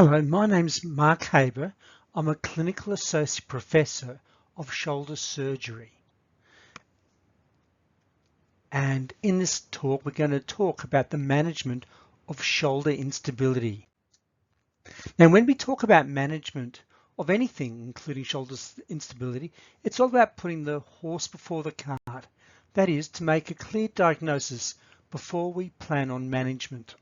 Hello, my name's Mark Haber. I'm a Clinical Associate Professor of Shoulder Surgery. And in this talk, we're going to talk about the management of shoulder instability. Now, when we talk about management of anything, including shoulder instability, it's all about putting the horse before the cart. That is, to make a clear diagnosis before we plan on management.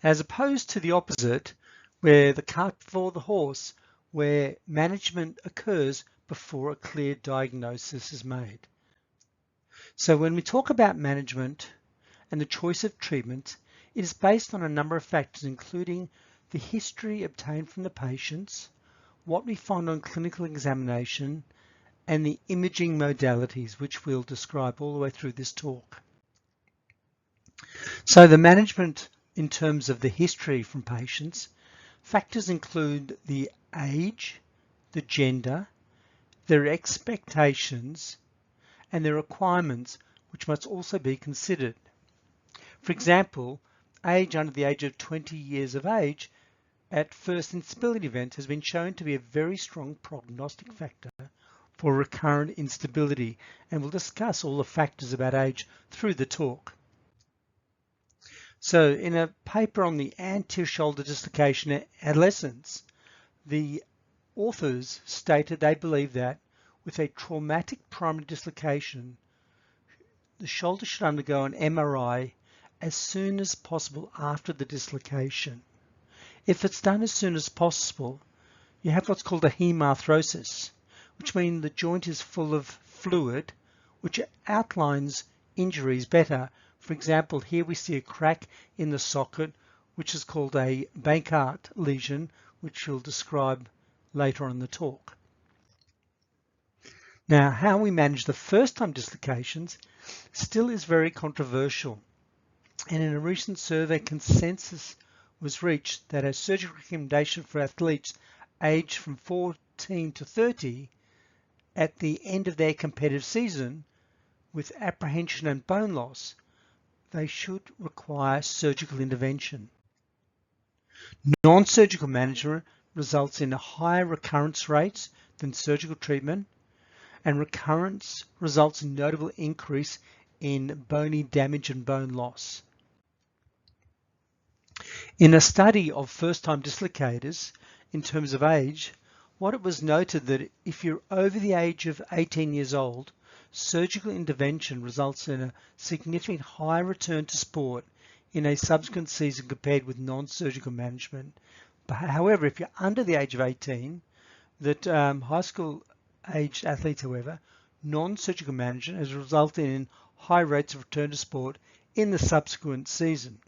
As opposed to the opposite, where the cart before the horse, where management occurs before a clear diagnosis is made. So when we talk about management and the choice of treatment, it is based on a number of factors, including the history obtained from the patients, what we find on clinical examination, and the imaging modalities, which we'll describe all the way through this talk. So the management in terms of the history from patients, factors include the age, the gender, their expectations, and their requirements, which must also be considered. For example, age under the age of 20 years of age at first instability event has been shown to be a very strong prognostic factor for recurrent instability, and we'll discuss all the factors about age through the talk. So in a paper on the anterior shoulder dislocation in adolescents, the authors stated they believe that with a traumatic primary dislocation, the shoulder should undergo an MRI as soon as possible after the dislocation. If it's done as soon as possible, you have what's called a hemarthrosis, which means the joint is full of fluid, which outlines injuries better. For example, here we see a crack in the socket, which is called a Bankart lesion, which we'll describe later on in the talk. Now, how we manage the first-time dislocations still is very controversial. And in a recent survey, consensus was reached that a surgical recommendation for athletes aged from 14 to 30 at the end of their competitive season with apprehension and bone loss, they should require surgical intervention. Non-surgical management results in higher recurrence rates than surgical treatment, and recurrence results in notable increase in bony damage and bone loss. In a study of first-time dislocators in terms of age, what it was noted that if you're over the age of 18 years old, surgical intervention results in a significant higher return to sport in a subsequent season compared with non-surgical management. But however, if you're under the age of 18, that high school aged athletes, however, non-surgical management has resulted in high rates of return to sport in the subsequent season.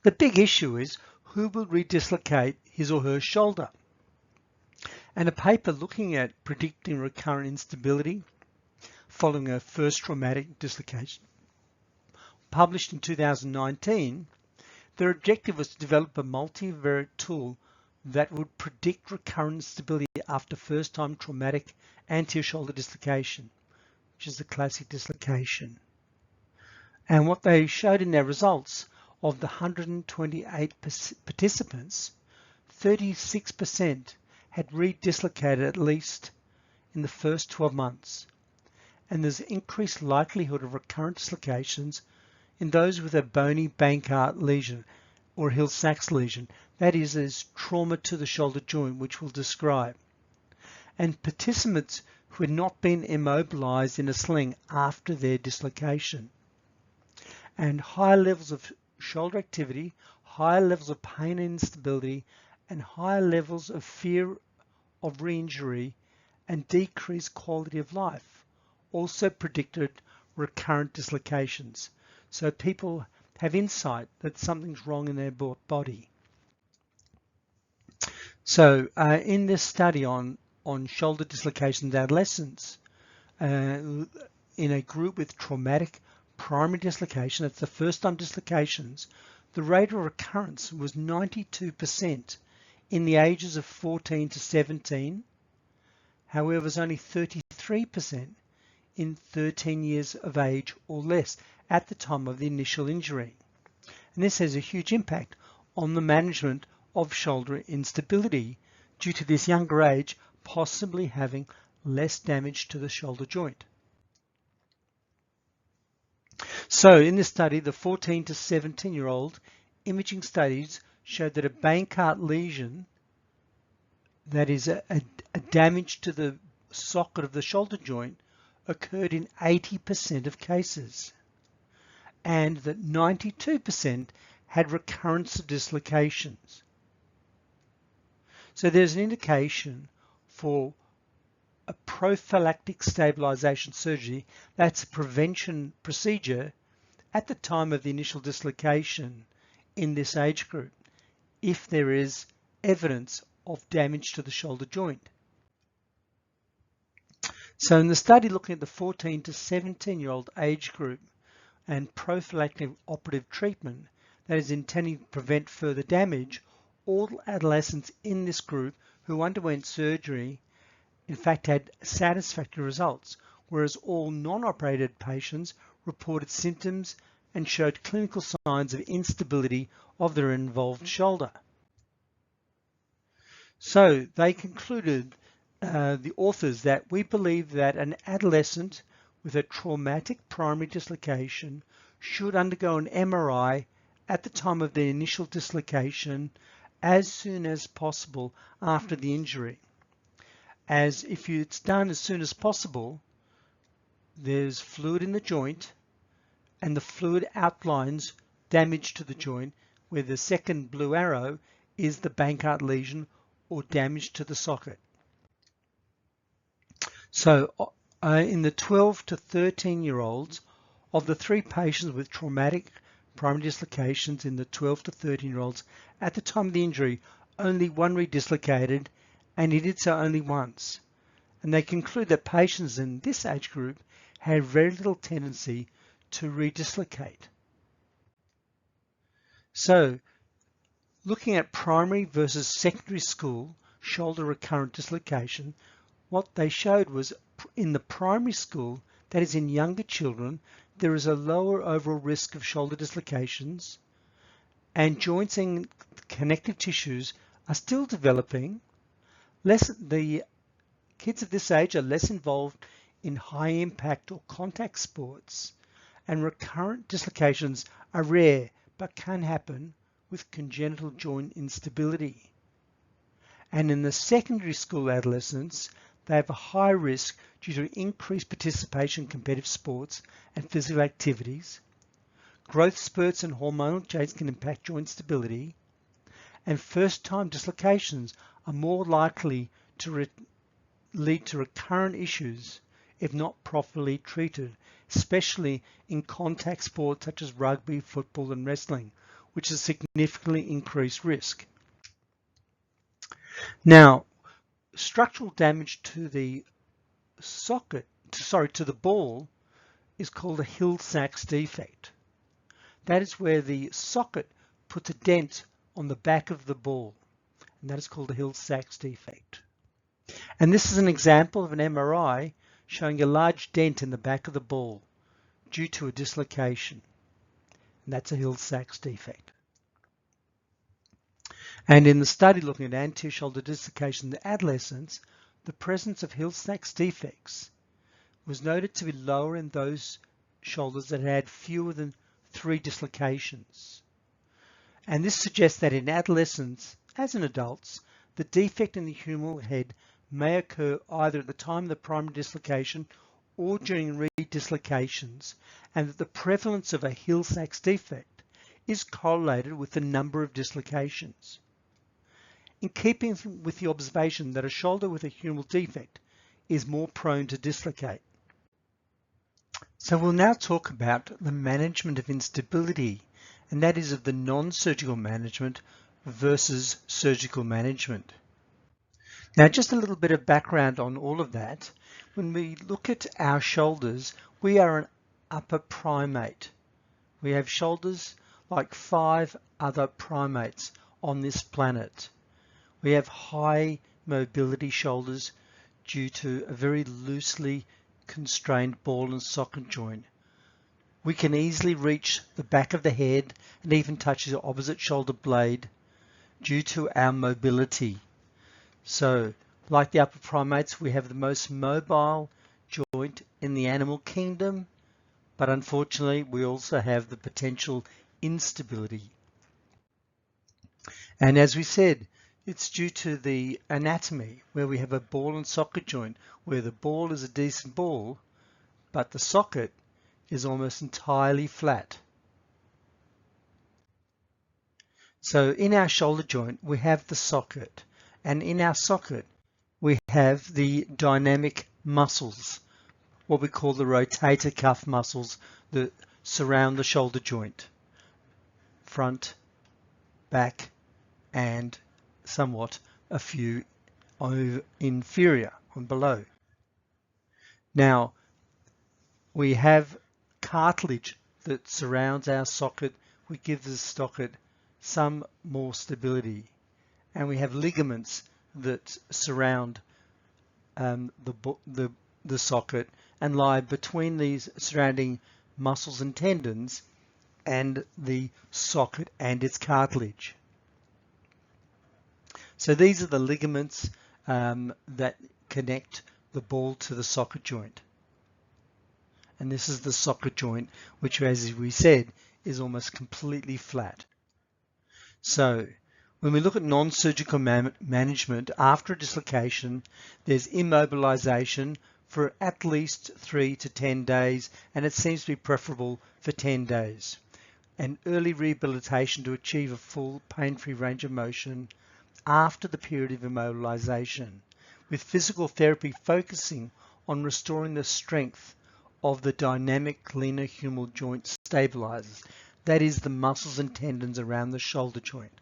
The big issue is who will redislocate his or her shoulder. And a paper looking at predicting recurrent instability following a first traumatic dislocation, published in 2019, their objective was to develop a multivariate tool that would predict recurrent instability after first-time traumatic anterior shoulder dislocation, which is the classic dislocation. And what they showed in their results, of the 128 participants, 36% had redislocated at least in the first 12 months. And there's increased likelihood of recurrent dislocations in those with a bony Bankart lesion or Hill-Sachs lesion. That is, as trauma to the shoulder joint, which we'll describe. And participants who had not been immobilized in a sling after their dislocation. And higher levels of shoulder activity, higher levels of pain and instability, and higher levels of fear of re-injury and decreased quality of life also predicted recurrent dislocations. So people have insight that something's wrong in their body. So in this study on shoulder dislocations in adolescents, in a group with traumatic primary dislocation, that's the first time dislocations, the rate of recurrence was 92% in the ages of 14 to 17. However, it was only 33% in 13 years of age or less at the time of the initial injury. And this has a huge impact on the management of shoulder instability due to this younger age possibly having less damage to the shoulder joint. So in this study, the 14 to 17-year-old imaging studies showed that a Bankart lesion, that is a damage to the socket of the shoulder joint, occurred in 80% of cases, and that 92% had recurrence of dislocations. So there's an indication for a prophylactic stabilization surgery, that's a prevention procedure at the time of the initial dislocation in this age group, if there is evidence of damage to the shoulder joint. So in the study looking at the 14 to 17-year-old age group and prophylactic operative treatment that is intended to prevent further damage, all adolescents in this group who underwent surgery in fact had satisfactory results, whereas all non-operated patients reported symptoms and showed clinical signs of instability of their involved shoulder. So they concluded, the authors, that we believe that an adolescent with a traumatic primary dislocation should undergo an MRI at the time of the initial dislocation as soon as possible after the injury. As if it's done as soon as possible, there's fluid in the joint and the fluid outlines damage to the joint, where the second blue arrow is the Bankart lesion or damage to the socket. So in the 12 to 13-year-olds, of the 3 patients with traumatic primary dislocations in the 12 to 13-year-olds at the time of the injury, only 1 redislocated, and he did so only once. And they conclude that patients in this age group had very little tendency to redislocate. So looking at primary versus secondary school shoulder recurrent dislocation, what they showed was in the primary school, that is in younger children, there is a lower overall risk of shoulder dislocations, and joints and connective tissues are still developing. The kids of this age are less involved in high impact or contact sports, and recurrent dislocations are rare but can happen with congenital joint instability. And in the secondary school adolescents, they have a high risk due to increased participation in competitive sports and physical activities. Growth spurts and hormonal changes can impact joint stability, and first-time dislocations are more likely to lead to recurrent issues if not properly treated, especially in contact sports such as rugby, football, and wrestling, which is significantly increased risk. Now, structural damage to the to the ball is called a Hill-Sachs defect. That is where the socket puts a dent on the back of the ball, and that is called a Hill-Sachs defect. And this is an example of an MRI showing a large dent in the back of the ball due to a dislocation, and that's a Hill-Sachs defect. And in the study looking at anterior shoulder dislocation in adolescents, the presence of Hill-Sachs defects was noted to be lower in those shoulders that had fewer than 3 dislocations. And this suggests that in adolescents, as in adults, the defect in the humeral head may occur either at the time of the primary dislocation or during redislocations, and that the prevalence of a Hill-Sachs defect is correlated with the number of dislocations. In keeping with the observation that a shoulder with a humeral defect is more prone to dislocate. So we'll now talk about the management of instability, and that is of the non-surgical management versus surgical management. Now, just a little bit of background on all of that. When we look at our shoulders, we are an upper primate. We have shoulders like 5 other primates on this planet. We have high mobility shoulders due to a very loosely constrained ball and socket joint. We can easily reach the back of the head and even touch the opposite shoulder blade due to our mobility. So, like the upper primates, we have the most mobile joint in the animal kingdom, but unfortunately we also have the potential instability. And as we said, it's due to the anatomy where we have a ball and socket joint where the ball is a decent ball, but the socket is almost entirely flat. So in our shoulder joint, we have the socket, and in our socket, we have the dynamic muscles, what we call the rotator cuff muscles that surround the shoulder joint, front, back, and somewhat a few inferior and below. Now, we have cartilage that surrounds our socket, which gives the socket some more stability. And we have ligaments that surround the socket and lie between these surrounding muscles and tendons and the socket and its cartilage. So these are the ligaments that connect the ball to the socket joint. And this is the socket joint, which, as we said, is almost completely flat. So when we look at non-surgical management after a dislocation, there's immobilization for at least 3 to 10 days, and it seems to be preferable for 10 days. And early rehabilitation to achieve a full pain-free range of motion after the period of immobilization, with physical therapy focusing on restoring the strength of the dynamic glenohumeral joint stabilizers, that is the muscles and tendons around the shoulder joint.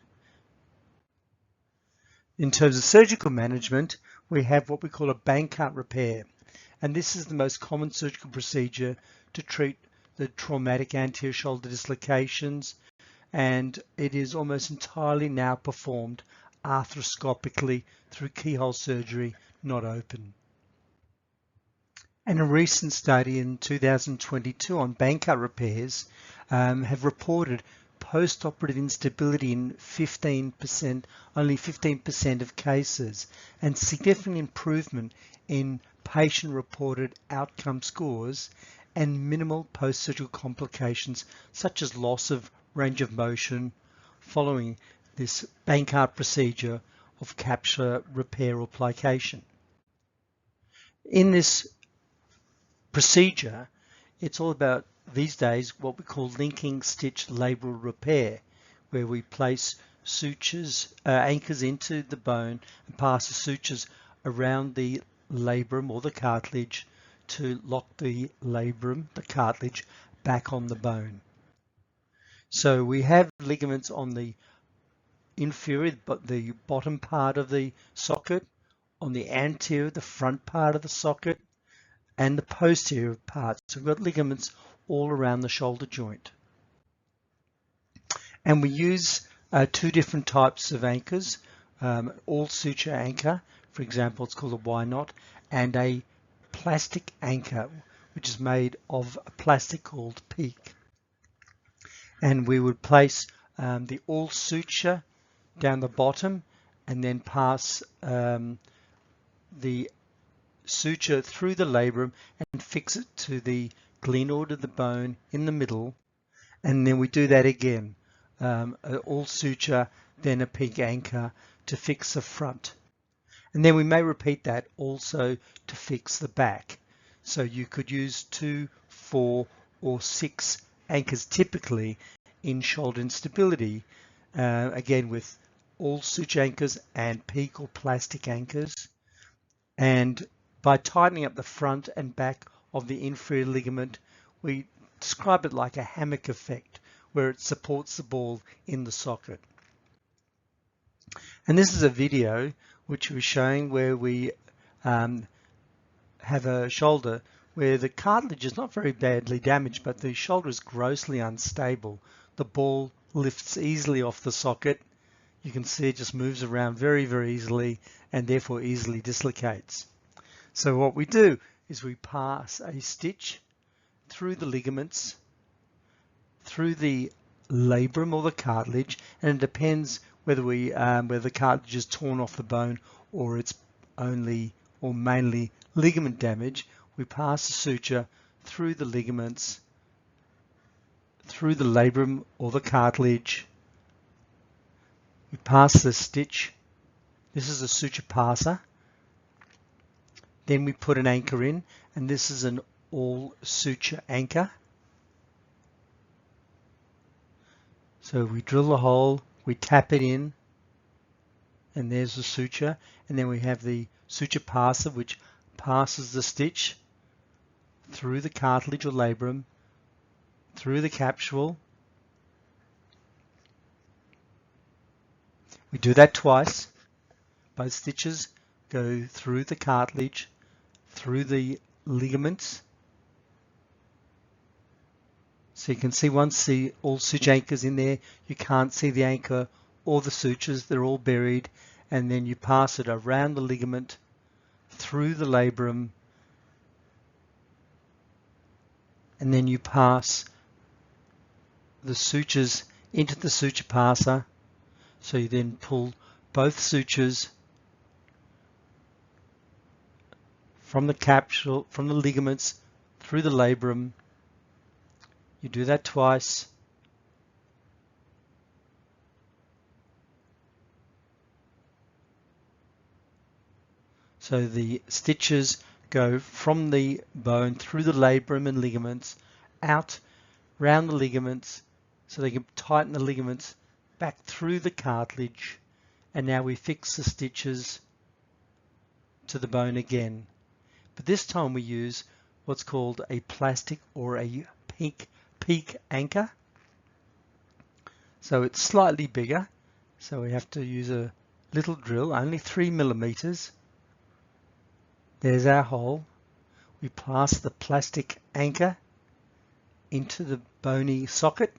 In terms of surgical management, we have what we call a Bankart repair, and this is the most common surgical procedure to treat the traumatic anterior shoulder dislocations, and it is almost entirely now performed arthroscopically through keyhole surgery, not open. And a recent study in 2022 on Bankart repairs have reported post-operative instability in only 15% of cases, and significant improvement in patient-reported outcome scores and minimal post-surgical complications such as loss of range of motion following this Bankart procedure of capsular repair or plication. In this procedure, it's all about these days what we call linking stitch labral repair, where we place sutures, anchors into the bone and pass the sutures around the labrum or the cartilage to lock the labrum, the cartilage, back on the bone. So we have ligaments on the inferior, but the bottom part of the socket, on the anterior, the front part of the socket, and the posterior parts. So we've got ligaments all around the shoulder joint. And we use 2 different types of anchors, all suture anchor, for example, it's called a Y knot, and a plastic anchor, which is made of a plastic called PEEK. And we would place the all suture down the bottom and then pass the suture through the labrum and fix it to the glenoid of the bone in the middle, and then we do that again, all suture, then a PEEK anchor to fix the front, and then we may repeat that also to fix the back. So you could use 2, 4, or 6 anchors typically in shoulder instability, again with all suture anchors and PEEK or plastic anchors, and by tightening up the front and back of the inferior ligament, we describe it like a hammock effect, where it supports the ball in the socket. And this is a video which we're showing where we have a shoulder where the cartilage is not very badly damaged, but the shoulder is grossly unstable. The ball lifts easily off the socket. You can see it just moves around very, very easily and therefore easily dislocates. So what we do is we pass a stitch through the ligaments through the labrum or the cartilage, and it depends whether whether the cartilage is torn off the bone or it's only or mainly ligament damage. We pass the suture through the ligaments, through the labrum or the cartilage. We pass the stitch. This is a suture passer. Then we put an anchor in, and this is an all suture anchor. So we drill the hole, we tap it in, and there's the suture. And then we have the suture passer, which passes the stitch through the cartilage or labrum, through the capsule. We do that twice. Both stitches go through the cartilage, through the ligaments. So you can see once the all suture anchors in there, you can't see the anchor or the sutures, they're all buried, and then you pass it around the ligament, through the labrum, and then you pass the sutures into the suture passer. So you then pull both sutures from the capsule, from the ligaments, through the labrum. You do that twice. So the stitches go from the bone through the labrum and ligaments, out round the ligaments, so they can tighten the ligaments, back through the cartilage, and now we fix the stitches to the bone again. But this time we use what's called a plastic or a peak anchor. So it's slightly bigger, so we have to use a little drill, only 3 millimeters. There's our hole. We pass the plastic anchor into the bony socket.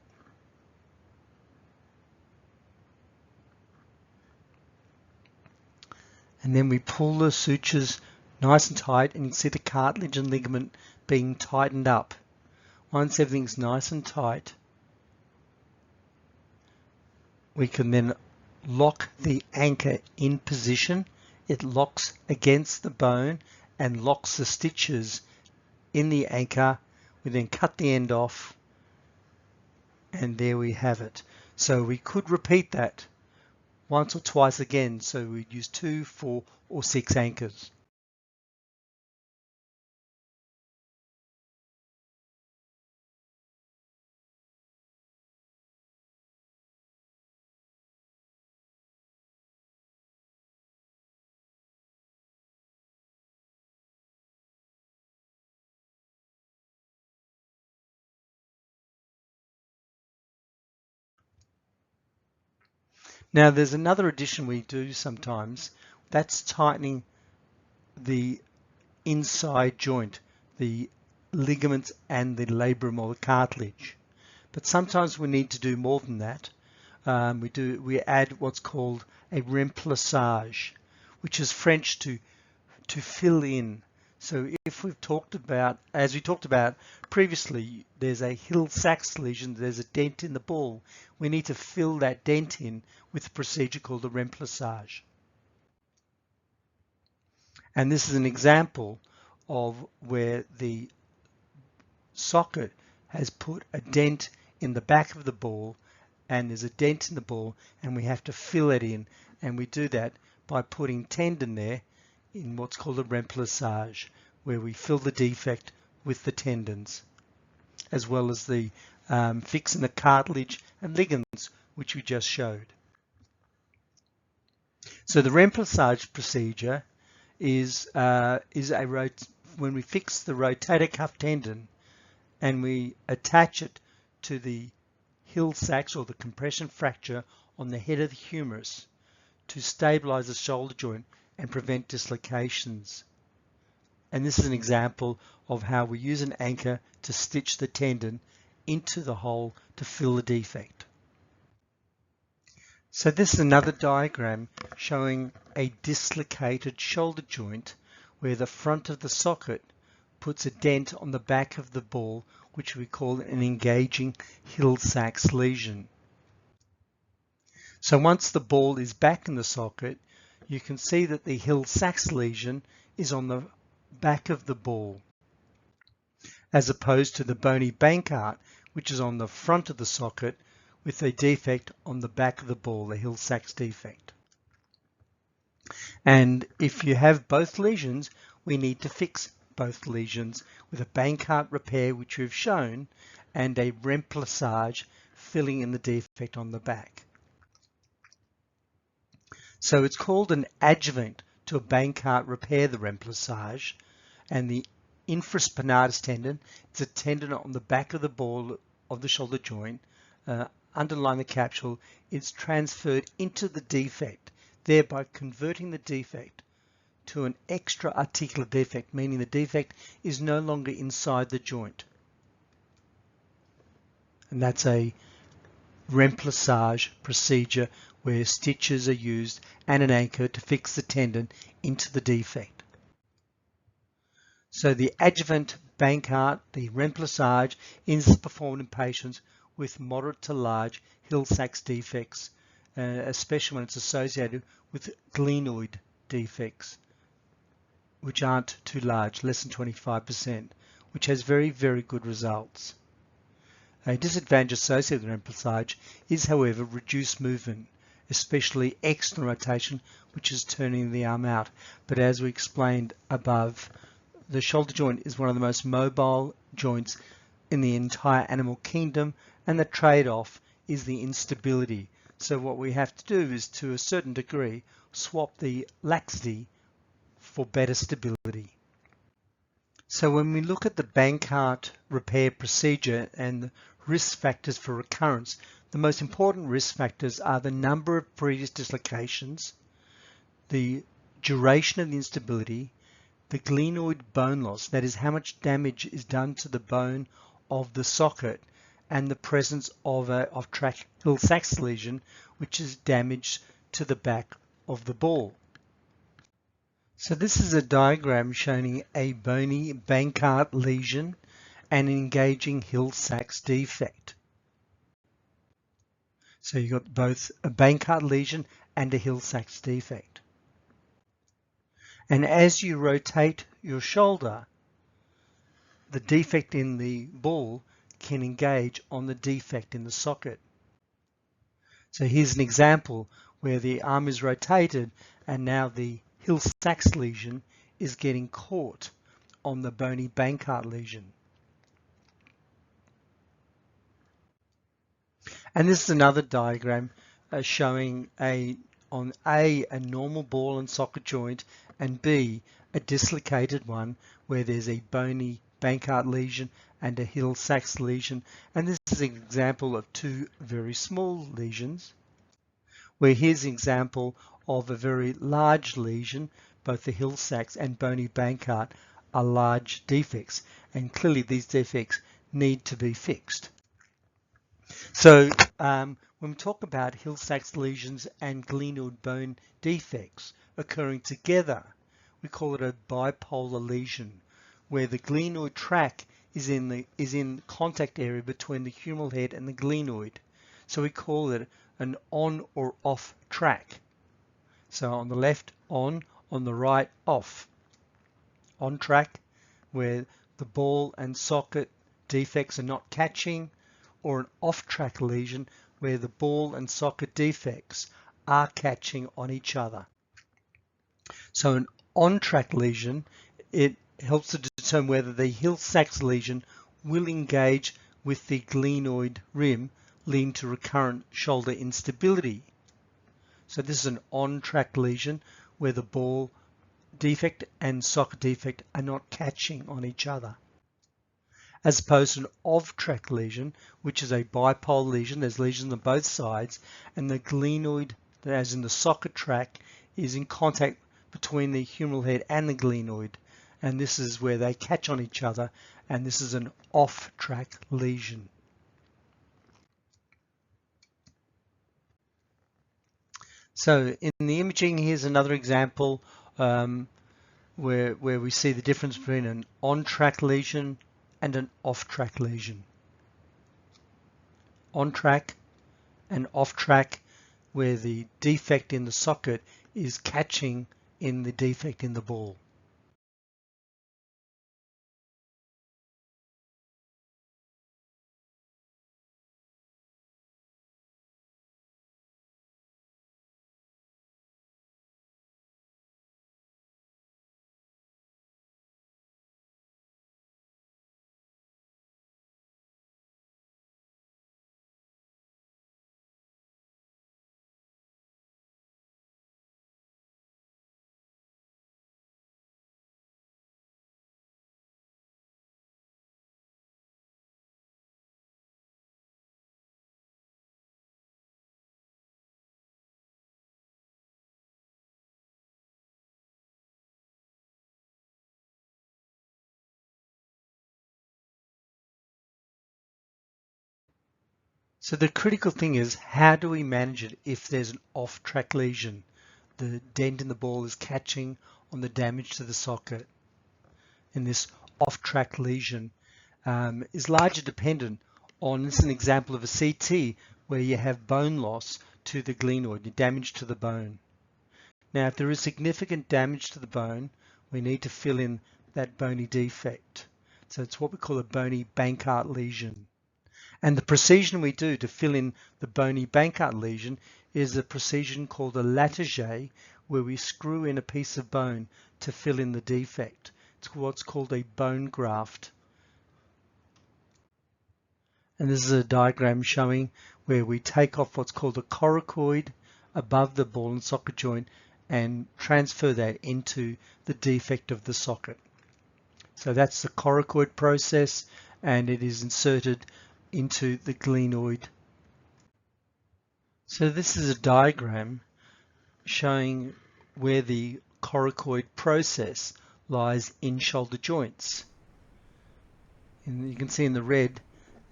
And then we pull the sutures nice and tight, and you can see the cartilage and ligament being tightened up. Once everything's nice and tight, we can then lock the anchor in position. It locks against the bone and locks the stitches in the anchor. We then cut the end off, and there we have it. So we could repeat that once or twice again. So we'd use 2, 4, or 6 anchors. Now there's another addition we do sometimes. That's tightening the inside joint, the ligaments and the labrum or the cartilage. But sometimes we need to do more than that. We add what's called a remplissage, which is French to fill in. So if we've talked about, as we talked about previously, there's a Hill-Sachs lesion, there's a dent in the ball. We need to fill that dent in with a procedure called the remplissage. And this is an example of where the socket has put a dent in the back of the ball, and there's a dent in the ball, and we have to fill it in. And we do that by putting tendon there in what's called a remplissage, where we fill the defect with the tendons, as well as the fixing the cartilage and ligaments, which we just showed. So the remplissage procedure is when we fix the rotator cuff tendon and we attach it to the Hill-Sachs or the compression fracture on the head of the humerus to stabilize the shoulder joint and prevent dislocations. And this is an example of how we use an anchor to stitch the tendon into the hole to fill the defect. So this is another diagram showing a dislocated shoulder joint where the front of the socket puts a dent on the back of the ball, which we call an engaging Hill-Sachs lesion. So once the ball is back in the socket, you can see that the Hill-Sachs lesion is on the back of the ball, as opposed to the bony Bankart, which is on the front of the socket with a defect on the back of the ball, the Hill-Sachs defect. And if you have both lesions, we need to fix both lesions with a Bankart repair, which we've shown, and a remplissage filling in the defect on the back. So it's called an adjuvant to a Bankart repair, the remplissage, and the infraspinatus tendon. It's a tendon on the back of the ball of the shoulder joint. Underline the capsule. It's transferred into the defect, thereby converting the defect to an extra articular defect, meaning the defect is no longer inside the joint. And that's a remplissage procedure where stitches are used and an anchor to fix the tendon into the defect. So the adjuvant Bankart, the remplissage, is performed in patients with moderate to large Hill-Sachs defects, especially when it's associated with glenoid defects, which aren't too large, less than 25%, which has very, very good results. A disadvantage associated with remplissage is, however, reduced movement, especially external rotation, which is turning the arm out. But as we explained above, the shoulder joint is one of the most mobile joints in the entire animal kingdom, and the trade-off is the instability. So what we have to do is, to a certain degree, swap the laxity for better stability. So when we look at the Bankart repair procedure and the risk factors for recurrence, the most important risk factors are the number of previous dislocations, the duration of the instability, the glenoid bone loss, that is how much damage is done to the bone of the socket, and the presence of a off-track Hill-Sachs lesion, which is damage to the back of the ball. So this is a diagram showing a bony Bankart lesion and an engaging Hill-Sachs defect. So you've got both a Bankart lesion and a Hill-Sachs defect. And as you rotate your shoulder, the defect in the ball can engage on the defect in the socket. So here's an example where the arm is rotated and now the Hill-Sachs lesion is getting caught on the bony Bankart lesion. And this is another diagram showing on A, a normal ball and socket joint, and B, a dislocated one where there's a bony Bankart lesion and a Hill-Sachs lesion. And this is an example of two very small lesions, where here's an example of a very large lesion. Both the Hill-Sachs and bony Bankart are large defects, and clearly these defects need to be fixed. So when we talk about Hill-Sachs lesions and glenoid bone defects occurring together, we call it a bipolar lesion, where the glenoid tract is in contact area between the humeral head and the glenoid. So we call it an on or off track. So on the left, on the right, off. On track, where the ball and socket defects are not catching, or an off-track lesion where the ball and socket defects are catching on each other. So an on-track lesion, it helps to determine whether the Hill-Sachs lesion will engage with the glenoid rim, leading to recurrent shoulder instability. So this is an on-track lesion where the ball defect and socket defect are not catching on each other, as opposed to an off-track lesion, which is a bipolar lesion. There's lesions on both sides, and the glenoid, as in the socket track, is in contact between the humeral head and the glenoid, and this is where they catch on each other, and this is an off-track lesion. So in the imaging, here's another example where we see the difference between an on-track lesion and an off-track lesion. On track and off track, where the defect in the socket is catching in the defect in the ball. So the critical thing is, how do we manage it if there's an off-track lesion? The dent in the ball is catching on the damage to the socket. And this off-track lesion is largely dependent on, this is an example of a CT where you have bone loss to the glenoid, damage to the bone. Now, if there is significant damage to the bone, we need to fill in that bony defect. So it's what we call a bony Bankart lesion. And the procedure we do to fill in the bony Bankart lesion is a procedure called a lattice, where we screw in a piece of bone to fill in the defect. It's what's called a bone graft. And this is a diagram showing where we take off what's called a coracoid above the ball and socket joint and transfer that into the defect of the socket. So that's the coracoid process, and it is inserted into the glenoid. So this is a diagram showing where the coracoid process lies in shoulder joints. And you can see in the red,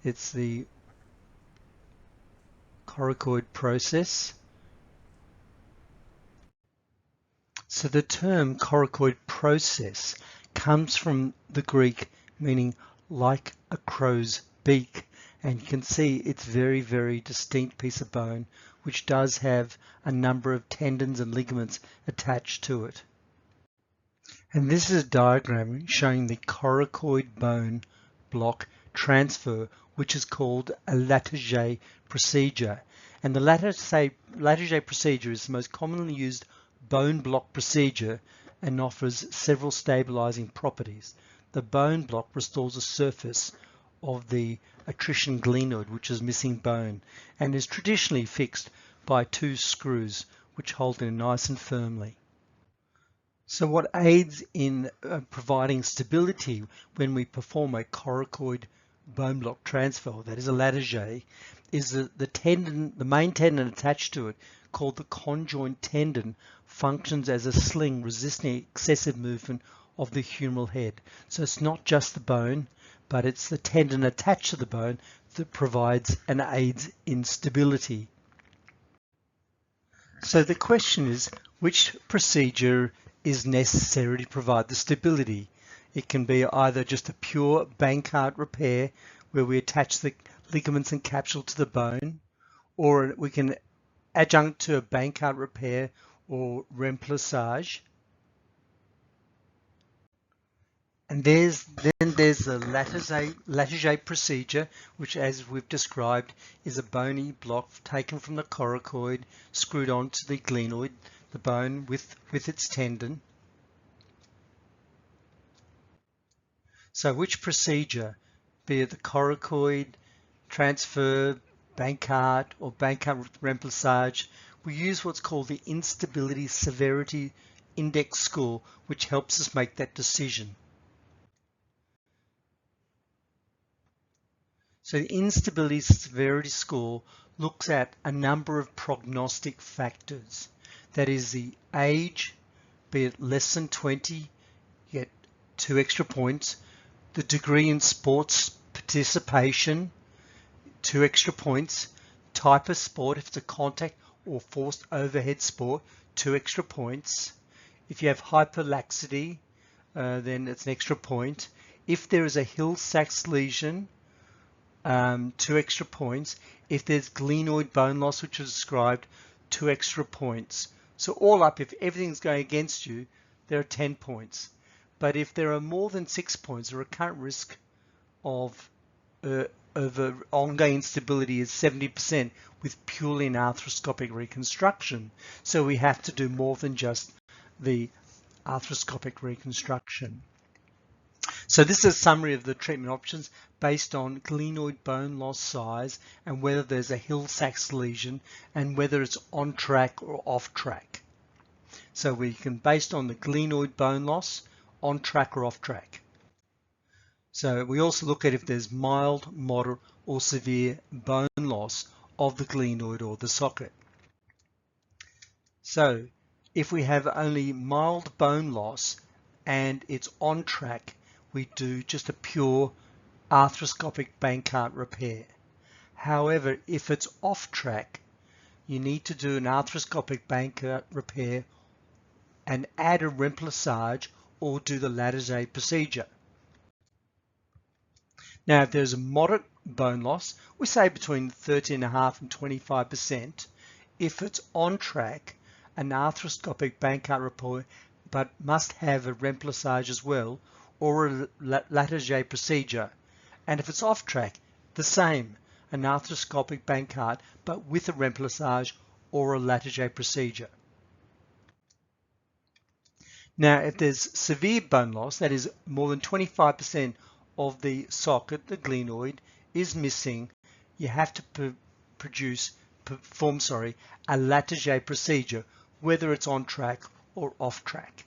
it's the coracoid process. So the term coracoid process comes from the Greek meaning like a crow's beak. And you can see it's very, very distinct piece of bone, which does have a number of tendons and ligaments attached to it. And this is a diagram showing the coracoid bone block transfer, which is called a lattice procedure. And the lattice procedure is the most commonly used bone block procedure and offers several stabilizing properties. The bone block restores the surface of the attrition glenoid, which is missing bone, and is traditionally fixed by 2 screws which hold it nice and firmly. So what aids in providing stability when we perform a coracoid bone block transfer, that is a lattice, is the main tendon attached to it, called the conjoint tendon, functions as a sling resisting excessive movement of the humeral head. So it's not just the bone, but it's the tendon attached to the bone that provides and aids in stability. So the question is, which procedure is necessary to provide the stability? It can be either just a pure Bankart repair, where we attach the ligaments and capsule to the bone, or we can adjunct to a Bankart repair or remplissage. And then there's the lattice procedure, which, as we've described, is a bony block taken from the coracoid, screwed onto the glenoid, the bone with its tendon. So which procedure, be it the coracoid transfer, Bankart, or Bankart remplissage, we use what's called the Instability Severity Index score, which helps us make that decision. So the Instability Severity Score looks at a number of prognostic factors. That is the age, be it less than 20, you get 2 extra points. The degree in sports participation, 2 extra points. Type of sport, if it's a contact or forced overhead sport, 2 extra points. If you have hyperlaxity, then it's an extra point. If there is a Hill-Sachs lesion, 2 extra points. If there's glenoid bone loss, which is described, 2 extra points. So all up, if everything's going against you, there are 10 points. But if there are more than 6 points, the recurrent risk of ongoing instability is 70% with purely an arthroscopic reconstruction. So we have to do more than just the arthroscopic reconstruction. So this is a summary of the treatment options based on glenoid bone loss size and whether there's a Hill-Sachs lesion and whether it's on track or off track. So we can, based on the glenoid bone loss, on track or off track. So we also look at if there's mild, moderate or severe bone loss of the glenoid or the socket. So if we have only mild bone loss and it's on track, we do just a pure arthroscopic Bankart repair. However, if it's off track, you need to do an arthroscopic Bankart repair and add a remplissage or do the Latarjet procedure. Now, if there's a moderate bone loss, we say between 13.5% and 25%. If it's on track, an arthroscopic Bankart repair, but must have a remplissage as well, or a Latarjet procedure. And if it's off track, the same, an arthroscopic Bankart, but with a remplissage or a Latarjet procedure. Now, if there's severe bone loss, that is more than 25% of the socket, the glenoid, is missing, you have to perform a Latarjet procedure, whether it's on track or off track.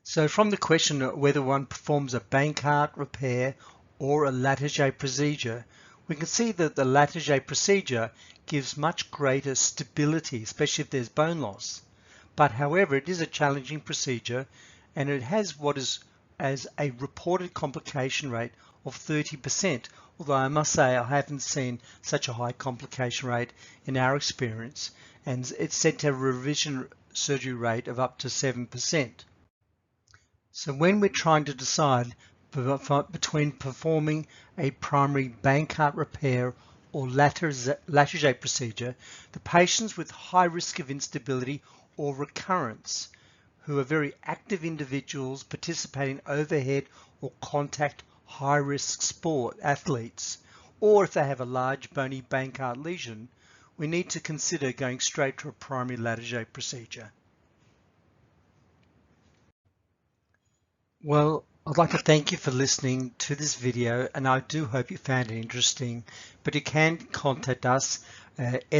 So from the question whether one performs a Bankart repair or a Latarjet procedure, we can see that the Latarjet procedure gives much greater stability, especially if there's bone loss. But however, it is a challenging procedure and it has what is as a reported complication rate of 30%, although I must say I haven't seen such a high complication rate in our experience, and it's said to have a revision surgery rate of up to 7%. So when we're trying to decide between performing a primary Bankart repair or Latarjet procedure, the patients with high risk of instability or recurrence, who are very active individuals participating in overhead or contact high-risk sport athletes, or if they have a large bony Bankart lesion, we need to consider going straight to a primary Latarjet procedure. Well, I'd like to thank you for listening to this video, and I do hope you found it interesting. But you can contact us,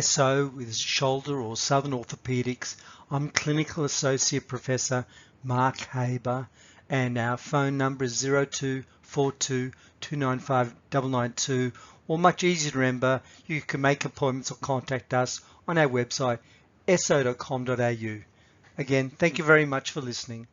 SO with shoulder or Southern Orthopedics. I'm Clinical Associate Professor Mark Haber, and our phone number is 0242 295 992, or much easier to remember, you can make appointments or contact us on our website so.com.au. Again, thank you very much for listening.